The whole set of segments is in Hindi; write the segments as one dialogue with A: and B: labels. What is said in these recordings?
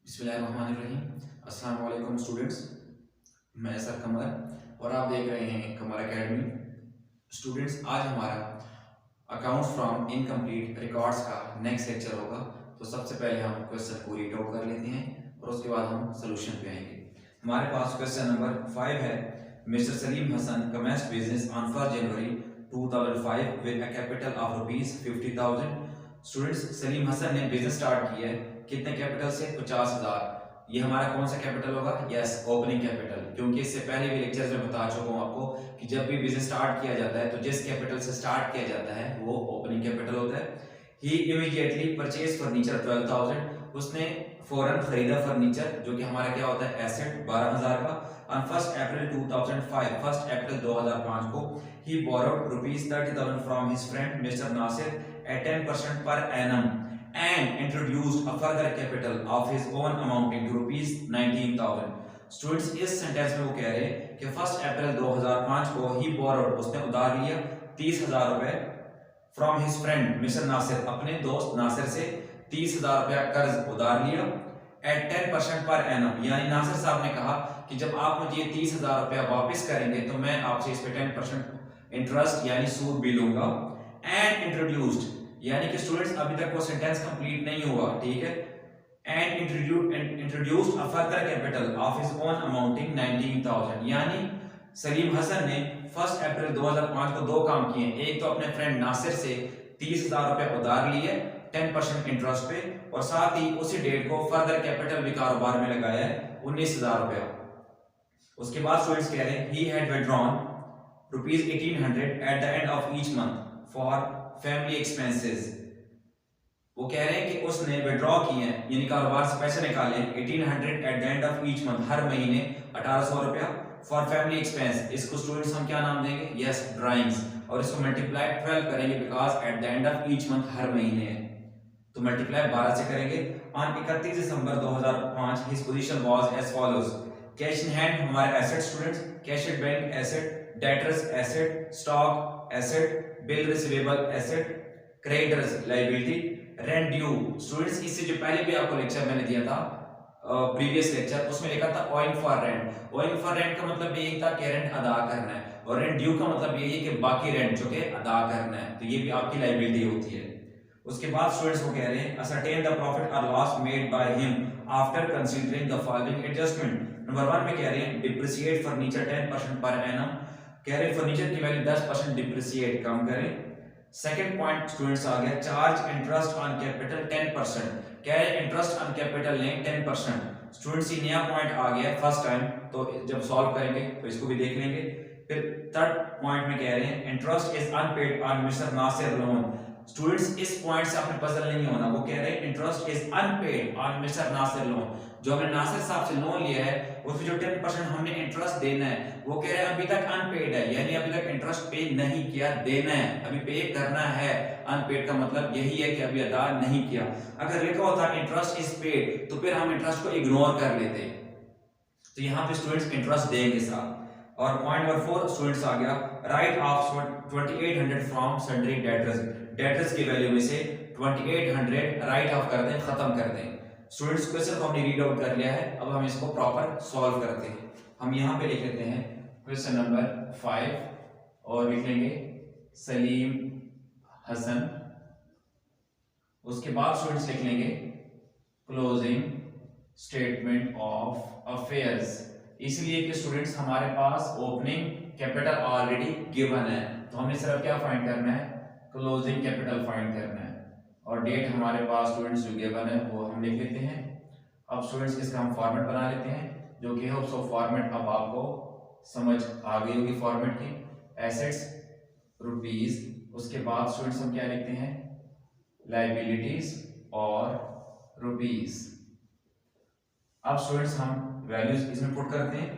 A: बिस्मिल्लाहिर्रहमानिर्रहीम। अस्सलाम वालेकुम स्टूडेंट्स, मैं सर कमर और आप देख रहे हैं कमर एकेडमी। स्टूडेंट्स, आज हमारा अकाउंट्स फ्रॉम इनकम्प्लीट रिकॉर्ड्स का नेक्स्ट लेक्चर होगा। तो सबसे पहले हम क्वेश्चन को रीड आउट कर लेते हैं और उसके बाद हम सोल्यूशन पे आएंगे। हमारे पास क्वेश्चन नंबर 5 है। Mister Salim Hasan commenced business on 1 January 2005 with a capital of ₹50,000। Students, Salim Hasan ने बिजनेस स्टार्ट किया है कितने कैपिटल से? 50,000। ये हमारा कौन सा कैपिटल होगा? Yes, opening capital. क्योंकि इससे पहले भी लेक्चर में बता चुका हूं आपको कि जब भी बिजनेस स्टार्ट किया जाता है तो जिस कैपिटल से स्टार्ट किया जाता है वो ओपनिंग कैपिटल होता है। ही इमीडिएटली परचेज फर्नीचर 12,000। उसने फौरन खरीदा फर्नीचर, जो कि हमारा क्या होता है? एसेट 12,000 का। ऑन 1 अप्रैल 2005, 1 अप्रैल 2005 को ही borrowed ₹30,000 from his friend mister Nasir at 10% per annum and introduced a further capital of his own amounting to ₹19,000। Students, इस सेंटेंस में वो कह रहे हैं कि 1 अप्रैल 2005 को ही बोरोड, उसने उधार लिया 30,000 रुपए from his friend mister Nasir, अपने दोस्त नासिर से 30,000 रुपया कर्ज उधार लिया एट 10% पर एनम। यानी नासिर साहब ने कहा कि जब आप मुझे 30,000 रुपया वापस करेंगे तो मैं आपसे इस पे 10% इंटरेस्ट यानी सूद भी लूंगा। एंड इंट्रोड्यूस्ड, यानी कि स्टूडेंट्स अभी तक वो सेंटेंस कंप्लीट नहीं हुआ, ठीक है। And introduced a further capital of his own amounting 19,000। यानी सलीम हसन ने 1 अप्रैल 2005 को दो काम किए। एक तो अपने फ्रेंड नासिर से 30,000 रुपए उधार लिए 10% इंटरेस्ट पे, और साथ ही उसी डेट को फर्दर कैपिटल भी कारोबार में लगाया है 19,000 रुपया। उसके बाद स्टूडेंट्स कह रहे हैं he had withdrawn ₹1,800 eight the end of each month for family expenses. वो कह रहे हैं कि उसने विड्रॉ किए हैं, यानी कारोबार से पैसे निकाले 1800 at the end of each month, हर महीने 1800 रुपया फॉर फैमिली एक्सपेंस। इसको स्टूडेंट्स हम क्या नाम देंगे? Yes, drawings. और इसको मल्टीप्लाई 12 करेंगे because at the end of each month हर महीने है, तो मल्टीप्लाई 12 से करेंगे। On 31 December 2005 his position was as follows. Cash in hand हमारे asset students, cash at bank asset, debtors asset, stock asset, bill receivable asset, creditors liability, rent due. Students, इससे जो पहले भी आपको लेक्चर मैंने दिया था प्रीवियस लेक्चर, उसमें लिखा था owing for rent. Owing for rent का मतलब यही था कि रेंट अदा करना है, और रेंट ड्यू का मतलब यही है कि बाकी रेंट जो कि अदा करना है, तो ये भी आपकी लायबिलिटी होती है। उसके बाद स्टूडेंट्स वो कह रहे हैं असरटेन द प्रॉफिट और loss made by him after considering the following adjustment. Number 1 में कह रहे हैं डिप्रिसिएट फर्नीचर 10% पर एनम। कह रहे फर्नीचर की वैल्यू 10% डिप्रिसिएट कम करें। सेकंड पॉइंट स्टूडेंट्स आ गया चार्ज इंटरेस्ट ऑन कैपिटल 10%। कह रहे इंटरेस्ट ऑन कैपिटल लें 10%। स्टूडेंट्स, ये नया पॉइंट आ गया फर्स्ट टाइम, तो जब सॉल्व करेंगे तो इसको भी देख लेंगे। फिर थर्ड पॉइंट में कह रहे हैं interest is unpaid on mister Nasir loan. Students, इस पॉइंट से आपने पजल नहीं होना। वो कह रहे हैं interest is unpaid on mister Nasir loan, जो हमने नासिर साहब से लोन लिया है उसमें जो 10% हमने इंटरेस्ट देना है, वो कह रहे हैं अभी तक अनपेड है, यानी अभी तक इंटरेस्ट पे नहीं किया, देना है, अभी पे करना है। अनपेड का मतलब यही है कि अभी अदा नहीं किया। अगर लिखा होता इंटरेस्ट इज पेड तो फिर हम इंटरेस्ट को इग्नोर कर लेते, तो यहाँ पे स्टूडेंट्स इंटरेस्ट देंगे साथ। और पॉइंट नंबर 4 स्टूडेंट्स आ गया right of 2800 from sundry debtors. Debtors की वैल्यू में से 2800 राइट ऑफ कर दें, खत्म कर दें। स्टूडेंट्स, क्वेश्चन को हमने रीड आउट कर लिया है, अब हम इसको प्रॉपर सॉल्व करते हैं। हम यहाँ पे लिख लेते हैं क्वेश्चन नंबर 5 और लिख लेंगे सलीम हसन। उसके बाद स्टूडेंट्स लिख लेंगे क्लोजिंग स्टेटमेंट ऑफ अफेयर्स। इसलिए कि स्टूडेंट्स हमारे पास ओपनिंग कैपिटल ऑलरेडी गिवन है, तो हमें सिर्फ क्या फाइंड करना है? क्लोजिंग कैपिटल फाइंड करना है। और डेट हमारे पास स्टूडेंट्स जो गिवन है वो हम लिख लेते हैं। अब स्टूडेंट्स इसका हम फॉर्मेट बना लेते हैं, जो कि होप्स ऑफ फॉर्मेट अब आपको समझ आ गई होगी फॉर्मेट की। एसेट्स रुपीस, उसके बाद स्टूडेंट्स हम क्या लिखते हैं? लायबिलिटीज और रुपीस। अब स्टूडेंट्स हम वैल्यूज इसमें पुट करते हैं।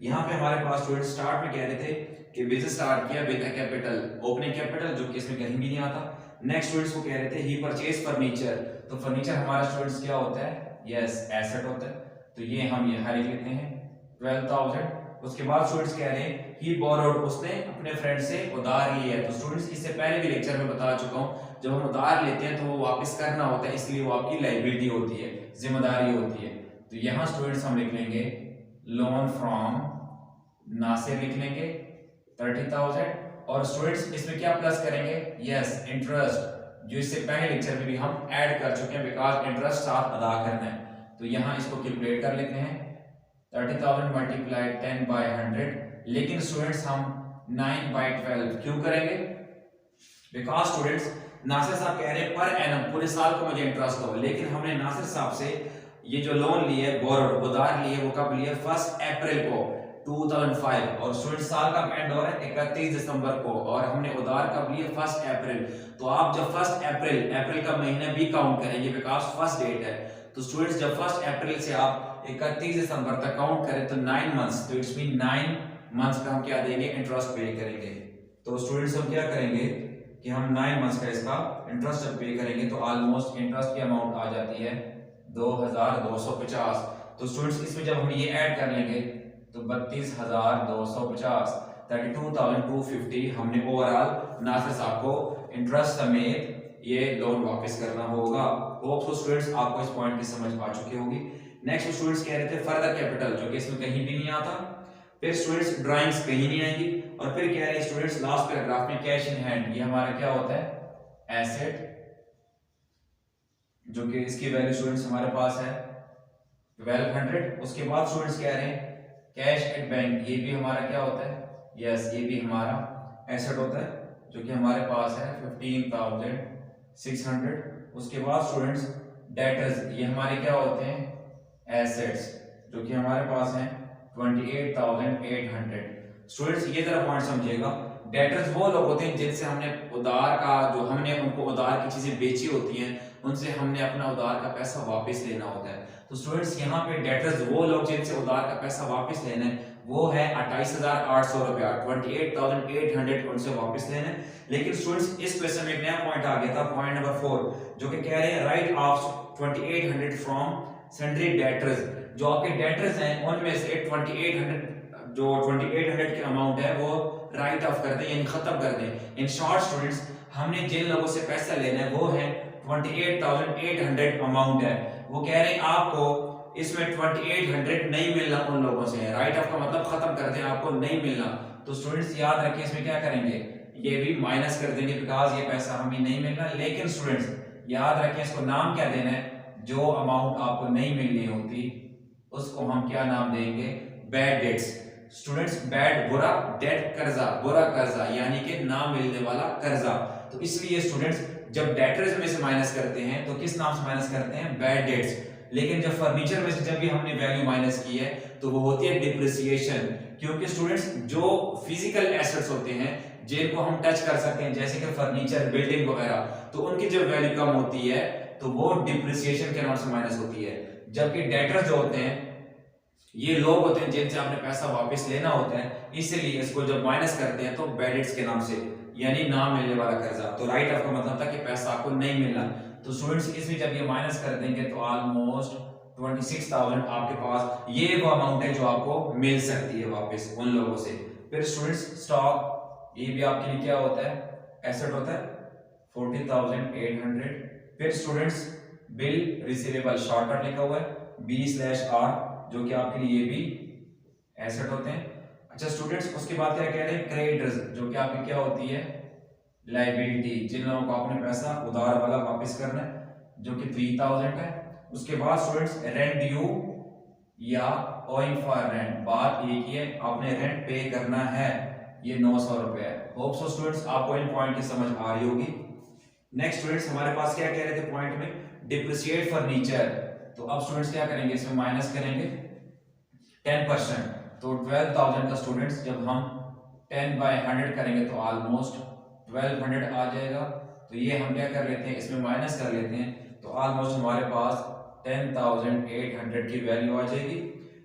A: यहाँ पे हमारे पास स्टूडेंट्स स्टार्ट में कह रहे थे कि बिजनेस स्टार्ट किया with a capital, opening capital, जो कि इसमें कहीं भी नहीं आता। नेक्स्ट स्टूडेंट्स को कह रहे थे ही परचेज फर्नीचर, तो फर्नीचर हमारा स्टूडेंट्स क्या होता है? यस, एसेट होता है, तो ये हम यहाँ लिख लेते हैं 12,000। उसके बाद स्टूडेंट्स कह रहे हैं ही बोरोड, उसने अपने फ्रेंड से उधार लिया है। तो स्टूडेंट्स, इससे पहले भी लेक्चर में बता चुका हूँ, जब हम उधार लेते हैं तो वो वापस करना होता है, इसलिए वो आपकी लायबिलिटी होती है, जिम्मेदारी होती है। तो यहाँ स्टूडेंट्स हम लिख लेंगे लोन फ्रॉम नासिर लिख लेंगे 30,000 और स्टूडेंट्स इसमें क्या प्लस करेंगे, यस इंटरेस्ट जो इससे पहले लेक्चर में भी हम ऐड कर चुके हैं बिकॉज इंटरेस्ट साथ अदा करना है। तो यहाँ इसको कैलकुलेट कर लेते हैं 30,000 मल्टीप्लाई 10/100, लेकिन स्टूडेंट्स हम 9/12 क्यों करेंगे, बिकॉज स्टूडेंट्स नासिर साहब कह रहे हैं पर एनम पूरे साल को मुझे इंटरेस्ट हो, लेकिन हमने नासिर साहब से ये जो लोन लिए बोरोड उधार लिए वो कब लिए 1 अप्रैल को 2005 और स्टूडेंट साल का एंड हो रहा है 31 दिसंबर को और हमने उधार कब लिए 1 अप्रैल। तो आप जब 1 अप्रैल का महीना भी काउंट करेंगे बिकॉज फर्स्ट डेट है, तो स्टूडेंट्स जब 1 अप्रैल से आप 31 दिसंबर तक काउंट करें तो 9 मंथ्स, तो इट्स मीन 9 मंथ्स का हम क्या देंगे इंटरेस्ट पे करेंगे। तो स्टूडेंट्स हम क्या करेंगे कि हम 9 मंथ्स का इसका इंटरेस्ट जब पे करेंगे तो ऑलमोस्ट इंटरेस्ट की अमाउंट आ जाती है 2,250। तो स्टूडेंट्स इसमें जब हम ये ऐड कर लेंगे तो 32,250 32,250 हमने ओवरऑल नासिर साहब को इंटरेस्ट समेत ये लोन वापस करना होगा। होप सो स्टूडेंट्स आपको इस पॉइंट की समझ आ चुकी होगी। नेक्स्ट स्टूडेंट्स कह रहे थे फर्दर कैपिटल जो कि इसमें कहीं भी नहीं आता, फिर स्टूडेंट्स ड्राइंग्स कहीं नहीं आएंगी और फिर कह रहे हैं स्टूडेंट्स लास्ट पैराग्राफ में कैश इन हैंड, ये हमारा क्या होता है एसेट, जो कि इसकी वैल्यू स्टूडेंट्स हमारे पास है 1200। उसके बाद स्टूडेंट्स कह रहे हैं कैश एट बैंक, ये भी हमारा क्या होता है, यस ये भी हमारा एसेट होता है जो कि हमारे पास है 15,600। उसके बाद स्टूडेंट्स डेटर्स, ये हमारे क्या होते हैं एसेट्स जो कि हमारे पास हैं 28,800। स्टूडेंट्स ये जरा पॉइंट समझिएगा, डेटर्स वो लोग होते हैं जिनसे हमने उधार का जो हमने उनको उधार की चीजें बेची होती हैं उनसे हमने अपना उधार का पैसा वापस लेना होता है। तो स्टूडेंट्स यहाँ पे डेटर्स वो लोग जिनसे उधार का पैसा वापस लेना है वो है 28,800 रुपया 28,800 उनसे वापस लेना है। लेकिन स्टूडेंट्स इस क्वेश्चन में एक नया पॉइंट आ गया था, पॉइंट नंबर 4 जो कि कह रहे हैं right of 2800 from sundry debtors, जो आपके डेटर्स हैं उनमें से 2800 जो 2800 की अमाउंट है वो राइट ऑफ कर दें यानी खत्म कर दें। इन शॉर्ट स्टूडेंट्स हमने जिन लोगों से पैसा लेना है वो है 28,800 अमाउंट है, वो कह रहे हैं आपको इसमें 2800 नहीं मिलना उन लोगों से, राइट ऑफ का मतलब खत्म कर दें आपको नहीं मिलना। तो स्टूडेंट्स याद रखें इसमें क्या करेंगे ये भी माइनस कर देंगे बिकॉज ये पैसा हमें नहीं मिलना। लेकिन स्टूडेंट्स याद रखें इसको नाम क्या देना है, जो अमाउंट आपको नहीं मिलनी होती उसको हम क्या नाम देंगे बैड डेट्स। स्टूडेंट्स बैड बुरा, डेट कर्जा, बुरा कर्जा यानी कि ना मिलने वाला कर्जा। तो इसलिए स्टूडेंट्स जब डेटर्स में से माइनस करते हैं तो किस नाम से माइनस करते हैं बैड डेट्स। लेकिन जब फर्नीचर में से जब भी हमने वैल्यू माइनस की है तो वो होती है डिप्रिसिएशन, क्योंकि स्टूडेंट्स जो फिजिकल एसेट्स होते हैं जिनको हम टच कर सकते हैं जैसे कि फर्नीचर बिल्डिंग वगैरह, तो उनकी जब वैल्यू कम होती है तो वो डिप्रिसिएशन के नाम से माइनस होती है। जबकि डेटर जो होते हैं ये लोग होते हैं जिनसे आपने पैसा वापस लेना होता है, इसलिए इसको जब माइनस करते हैं तो बैड डेट्स के नाम से यानी ना मिलने वाला कर्जा। तो राइट ऑफ का मतलब था कि पैसा आपको नहीं मिलना। तो स्टूडेंट्स इसमें जब ये माइनस कर देंगे तो ऑलमोस्ट 26,000 आपके पास ये वो अमाउंट है जो आपको मिल सकती है वापस उन लोगों से। फिर स्टूडेंट्स स्टॉक, ये भी आपके लिए क्या होता है एसेट होता है 40,800। फिर स्टूडेंट्स बिल रिसीवेबल शॉर्टकट लिखा हुआ है B/R जो कि आपके लिए ये भी एसेट होते हैं। अच्छा स्टूडेंट्स उसके बाद क्या कह रहे हैं क्रेडिटर्स जो कि आपकी क्या होती है लायबिलिटी, जिन लोगों को आपने पैसा उधार वाला वापस करना है जो कि 3,000 है। उसके बाद स्टूडेंट्स रेंट ड्यू या ओइंग फॉर रेंट, बात एक ही है आपने रेंट पे करना है, ये 900 रुपए है। होप सो स्टूडेंट्स आपको इन पॉइंट की समझ आ रही होगी। नेक्स्ट स्टूडेंट्स हमारे पास क्या कह रहे थे पॉइंट में डिप्रिसिएट फर्नीचर, तो अब स्टूडेंट्स क्या करेंगे इसमें माइनस करेंगे 10%। तो 12,000 का स्टूडेंट्स जब हम 10/100 करेंगे तो ऑलमोस्ट 1200 आ जाएगा। तो ये हम क्या कर लेते हैं इसमें माइनस कर लेते हैं तो ऑलमोस्ट हमारे पास 10,800 की वैल्यू आ जाएगी।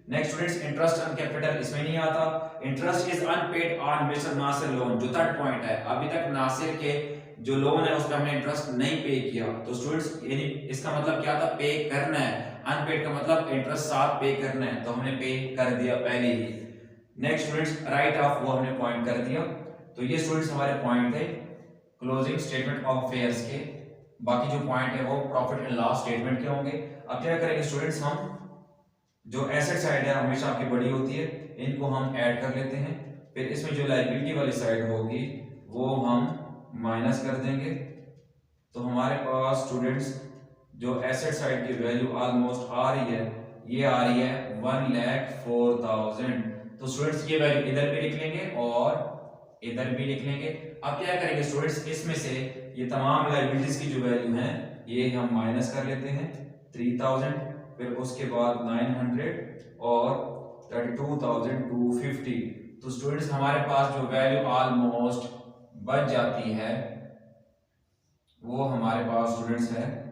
A: Next students interest on capital इसमें नहीं आता, interest is unpaid on mister Nasir loan, जो थर्ड पॉइंट है अभी तक नासिर के जो लोन है उस पर हमने इंटरेस्ट नहीं पे किया। तो स्टूडेंट्स यानी इसका मतलब क्या था पे करना है, अनपेड का मतलब इंटरेस्ट साथ पे करना है, तो हमने पे कर दिया पहले ही। नेक्स्ट स्टूडेंट्स राइट ऑफ वो हमने पॉइंट कर दिया। तो ये स्टूडेंट्स हमारे पॉइंट थे क्लोजिंग स्टेटमेंट ऑफ अफेयर्स के, बाकी जो पॉइंट है वो प्रॉफिट एंड लॉस स्टेटमेंट के होंगे। अब क्या करेंगे स्टूडेंट्स हम जो एसेट साइड है हमेशा आपकी बड़ी होती है, इनको हम ऐड कर लेते हैं। फिर इसमें जो लायबिलिटी वाली साइड होगी वो हम माइनस कर देंगे। तो हमारे पास स्टूडेंट्स जो एसेट साइड की वैल्यू ऑलमोस्ट आ रही है, ये आ रही है 1,04,000। तो स्टूडेंट्स ये वैल्यू इधर भी लिख लेंगे और इधर भी लिख लेंगे। अब क्या करेंगे स्टूडेंट्स, इसमें से ये तमाम लायबिलिटीज की जो वैल्यू है ये हम माइनस कर लेते हैं 3,000, फिर उसके बाद 900 और 32,250। तो स्टूडेंट्स हमारे पास जो वैल्यू ऑलमोस्ट बच जाती है वो हमारे पास स्टूडेंट्स है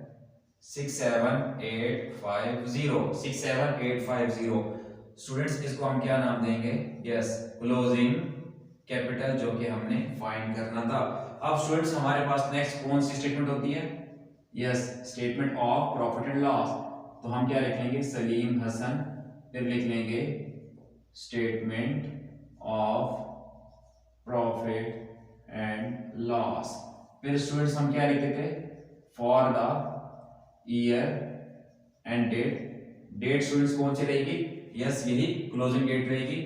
A: 67850। स्टूडेंट्स इसको हम क्या नाम देंगे, यस क्लोजिंग कैपिटल, जो कि हमने फाइंड करना था। अब स्टूडेंट्स हमारे पास नेक्स्ट कौन सी स्टेटमेंट होती है, yes statement of profit and loss. तो हम क्या लिख लेंगे, सलीम हसन, फिर लिख लेंगे statement of profit and loss. फिर स्टूडेंट्स हम क्या लिखते थे, for the year end date. Date students कौन सी रहेगी, यस यही क्लोजिंग डेट रहेगी।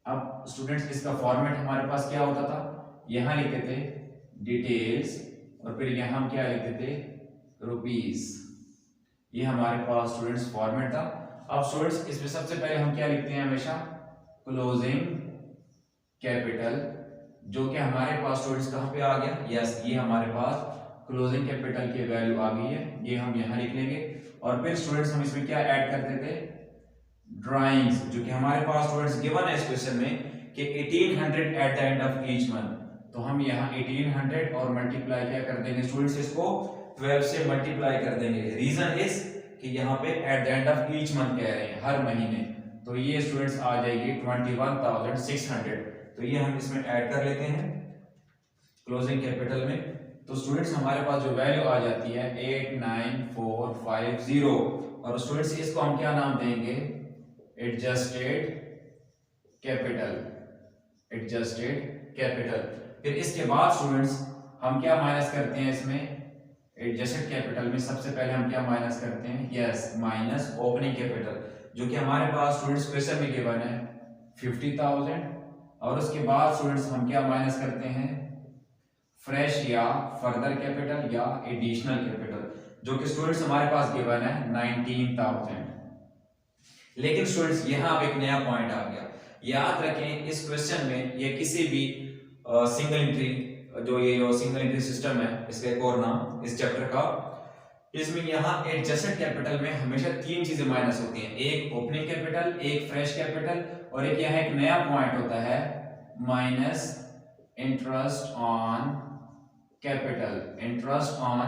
A: अब स्टूडेंट्स इसका फॉर्मेट हमारे पास क्या होता था, यहां लिखते थे डिटेल्स और फिर यहां हम क्या लिखते थे, रुपीस। ये हमारे पास स्टूडेंट्स फॉर्मेट था। अब स्टूडेंट्स इसमें सबसे पहले हम क्या लिखते हैं, हमेशा क्लोजिंग कैपिटल, जो कि हमारे पास स्टूडेंट्स कहां पे आ गया, यस ये हमारे पास क्लोजिंग कैपिटल की वैल्यू आ गई है, ये हम यहां लिख लेंगे। और फिर स्टूडेंट्स हम इसमें क्या ऐड करते थे, ड्राइंग्स, जो कि हमारे पास स्टूडेंट्स गिवन है इस क्वेश्चन में कि 1800 at the end of each month. तो हम यहाँ 1800 और मल्टीप्लाई क्या कर देंगे स्टूडेंट्स, इसको 12 से मल्टीप्लाई कर देंगे। रीजन इज कि यहाँ पे eight the end of each month कह रहे हैं, हर महीने। तो ये स्टूडेंट्स आ जाएगी 21,600। तो ये हम इसमें ऐड कर लेते हैं क्लोजिंग कैपिटल में। तो स्टूडेंट्स हमारे पास जो वैल्यू आ जाती है 89450। और स्टूडेंट्स इसको हम क्या नाम देंगे, एडजस्टेड कैपिटल, एडजस्टेड कैपिटल। फिर इसके बाद स्टूडेंट्स हम क्या माइनस करते हैं इसमें, एडजस्टेड कैपिटल में सबसे पहले हम क्या माइनस करते हैं, यस माइनस ओपनिंग कैपिटल, जो कि हमारे पास स्टूडेंट्स क्वेश्चन में गिवन है 50,000। और उसके बाद स्टूडेंट्स हम क्या माइनस करते हैं, फ्रेश या फर्दर कैपिटल या एडिशनल कैपिटल, जो कि स्टूडेंट्स हमारे पास गिवन है 19,000। लेकिन स्टूडेंट्स यहां अब एक नया पॉइंट आ गया, याद रखें इस क्वेश्चन में ये किसी भी सिंगल एंट्री, जो ये जो सिंगल एंट्री सिस्टम है, इसका एक और नाम इस चैप्टर का, इसमें यहाँ एडजस्टेड कैपिटल में हमेशा तीन चीजें माइनस होती हैं, एक ओपनिंग कैपिटल, एक फ्रेश कैपिटल और एक यहाँ एक नया पॉइंट होता है minus interest on capital, interest on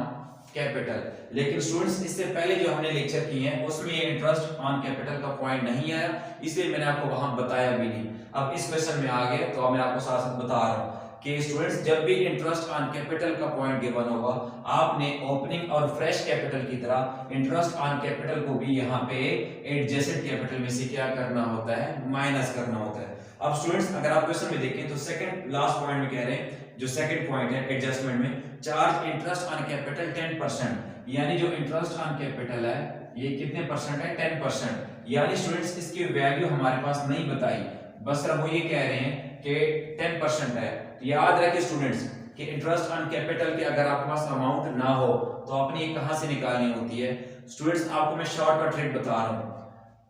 A: capital. लेकिन स्टूडेंट्स इससे पहले जो हमने लेक्चर किए हैं उसमें ये इंटरेस्ट ऑन कैपिटल का पॉइंट नहीं आया, इसलिए मैंने आपको वहां बताया भी नहीं। अब इस क्वेश्चन में आ गए तो मैं आपको साथ साथ बता रहा हूं कि स्टूडेंट्स जब भी इंटरेस्ट ऑन कैपिटल का पॉइंट गिवन होगा, आपने ओपनिंग और फ्रेश कैपिटल की तरह इंटरेस्ट ऑन कैपिटल को भी यहाँ पे एडजस्टेड कैपिटल में से क्या करना होता है, माइनस करना होता है। अब स्टूडेंट्स अगर आप क्वेश्चन में देखें तो सेकंड लास्ट पॉइंट में कह रहे हैं, जो सेकंड पॉइंट है एडजस्टमेंट में, चार्ज इंटरेस्ट ऑन कैपिटल 10%, यानी जो इंटरेस्ट ऑन कैपिटल है ये कितने परसेंट है, 10%। यानी स्टूडेंट्स इसकी वैल्यू हमारे पास नहीं बताई, बस सिर्फ वो ये कह रहे हैं कि 10% है। तो याद रखिए स्टूडेंट्स कि इंटरेस्ट ऑन कैपिटल के अगर आपके पास अमाउंट ना हो तो आपने ये कहां से निकालनी होती है। स्टूडेंट्स आपको मैं शॉर्टकट ट्रिक बता रहा हूं,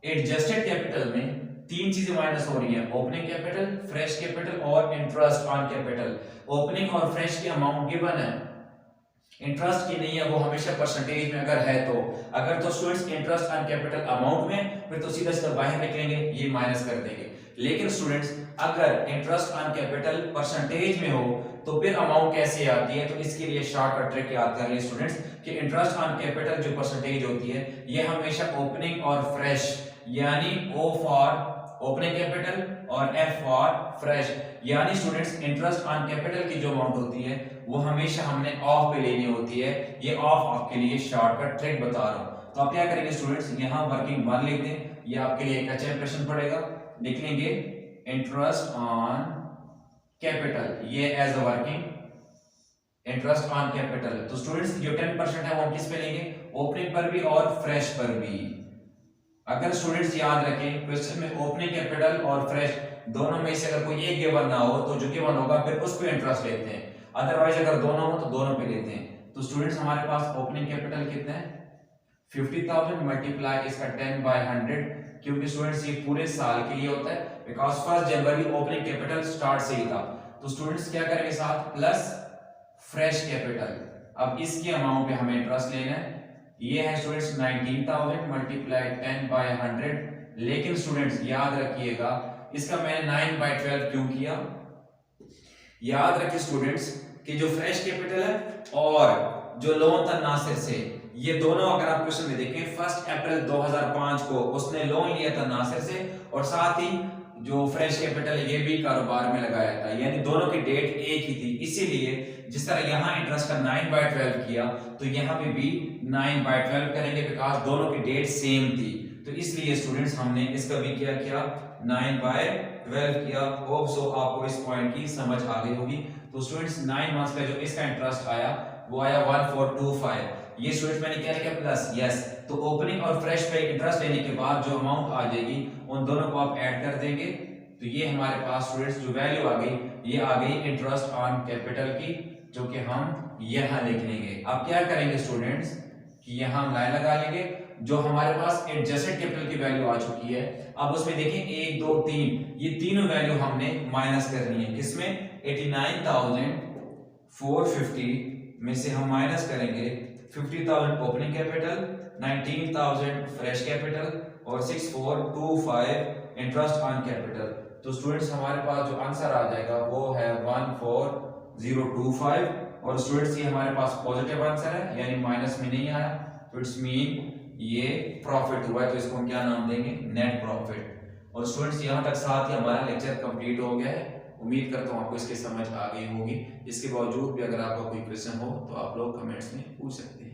A: एडजस्टेड कैपिटल में तीन चीजें माइनस हो रही है, ओपनिंग कैपिटल, फ्रेश कैपिटल और इंटरेस्ट ऑन कैपिटल। ओपनिंग और फ्रेश की अमाउंट गिवन है, इंटरेस्ट की नहीं है, वो हमेशा परसेंटेज में अगर है तो। अगर तो students interest on capital amount में, फिर तो सीधा सीधा बाहर निकलेंगे, ये माइनस कर देंगे। लेकिन स्टूडेंट्स अगर इंटरेस्ट ऑन कैपिटल परसेंटेज में हो तो फिर अमाउंट कैसे आती है, तो इसके लिए शॉर्टकट ट्रिक याद कर लिए स्टूडेंट्स कि इंटरेस्ट ऑन कैपिटल जो परसेंटेज होती है ये हमेशा ओपनिंग और फ्रेश, यानी O फॉर ओपनिंग कैपिटल और F फॉर फ्रेश, यानी स्टूडेंट्स इंटरेस्ट ऑन कैपिटल की जो अमाउंट होती है वो हमेशा हमने ऑफ पे लेनी होती है। ये ऑफ आपके लिए शॉर्टकट ट्रिक बता रहा हूं। तो आप क्या करेंगे स्टूडेंट्स, यहाँ वर्किंग 1 लिख दें, ये आपके लिए एक अच्छा प्रश्न पड़ेगा, लिख लेंगे इंटरेस्ट ऑन कैपिटल, ये as a working interest on capital. तो स्टूडेंट्स जो 10% है वो हम किस पे लेंगे, ओपनिंग पर भी और फ्रेश पर भी। अगर स्टूडेंट्स याद रखें क्वेश्चन में ओपनिंग कैपिटल और फ्रेश दोनों में से अगर कोई एक गिवन ना हो तो जो गिवन होगा फिर उस पे इंटरेस्ट लेते हैं, अदरवाइज अगर दोनों हो तो दोनों पे लेते हैं। तो स्टूडेंट्स हमारे पास ओपनिंग कैपिटल कितना है 50,000 मल्टीप्लाई इसका 10/100, क्योंकि स्टूडेंट्स ये पूरे साल के लिए होता है because 1 January opening capital start से ही था। तो स्टूडेंट्स क्या करेंगे साथ प्लस फ्रेश कैपिटल। अब इसकी अमाउंट पे हमें इंटरेस्ट लेना है, ये है स्टूडेंट्स 19,000 मल्टीप्लाई 10/100। लेकिन स्टूडेंट्स याद रखिएगा इसका मैंने 9/12 क्यों किया, याद रखिए स्टूडेंट्स कि जो फ्रेश कैपिटल है और जो लोन था नासिर से, ये दोनों अगर आप क्वेश्चन में देखें 1 अप्रैल 2005 को उसने लोन लिया था नासिर से और साथ ही जो फ्रेश कैपिटल ये भी कारोबार में लगाया था, यानी दोनों की डेट एक ही थी। इसीलिए जिस तरह यहाँ इंटरेस्ट का 9/12 किया तो यहाँ पे भी 9/12 करेंगे बिकॉज दोनों की डेट सेम थी। तो इसलिए स्टूडेंट्स हमने इसका भी क्या किया 9/12 किया। होप सो आपको इस पॉइंट की समझ आ गई होगी। तो स्टूडेंट्स 9 मंथ्स का जो इसका इंटरेस्ट आया वो आया 1425। ये स्टूडेंट्स मैंने क्या लिखा प्लस यस। तो ओपनिंग और फ्रेश पे इंटरेस्ट लेने के बाद जो अमाउंट आ जाएगी उन दोनों को आप ऐड कर देंगे तो ये हमारे पास स्टूडेंट्स जो वैल्यू आ गई ये आ गई इंटरेस्ट ऑन कैपिटल की, जो कि हम यहाँ लिख लेंगे। अब क्या करेंगे स्टूडेंट्स कि यहाँ हम लाइन लगा लेंगे। जो हमारे पास एडजस्टेड कैपिटल की वैल्यू आ चुकी है, अब उसमें देखें 1 2 3 ये तीनों वैल्यू हमने माइनस करनी है। किसमें 89,450 में से हम माइनस करेंगे 50,000 ओपनिंग कैपिटल, 19,000 फ्रेश कैपिटल और 6425 इंटरेस्ट ऑन कैपिटल। तो स्टूडेंट्स हमारे पास जो आंसर आ जाएगा वो है 14025। और स्टूडेंट्स ये हमारे पास पॉजिटिव आंसर है यानी माइनस में नहीं आया, तो इट्स मीन ये प्रॉफिट हुआ है। तो इसको हम क्या नाम देंगे नेट प्रॉफिट। और स्टूडेंट्स यहाँ तक साथ ही हमारा लेक्चर कंप्लीट हो गया है। उम्मीद करता हूँ आपको इसकी समझ आ गई होगी। इसके बावजूद भी अगर आपका कोई क्वेश्चन हो तो आप लोग कमेंट्स में पूछ सकते हैं।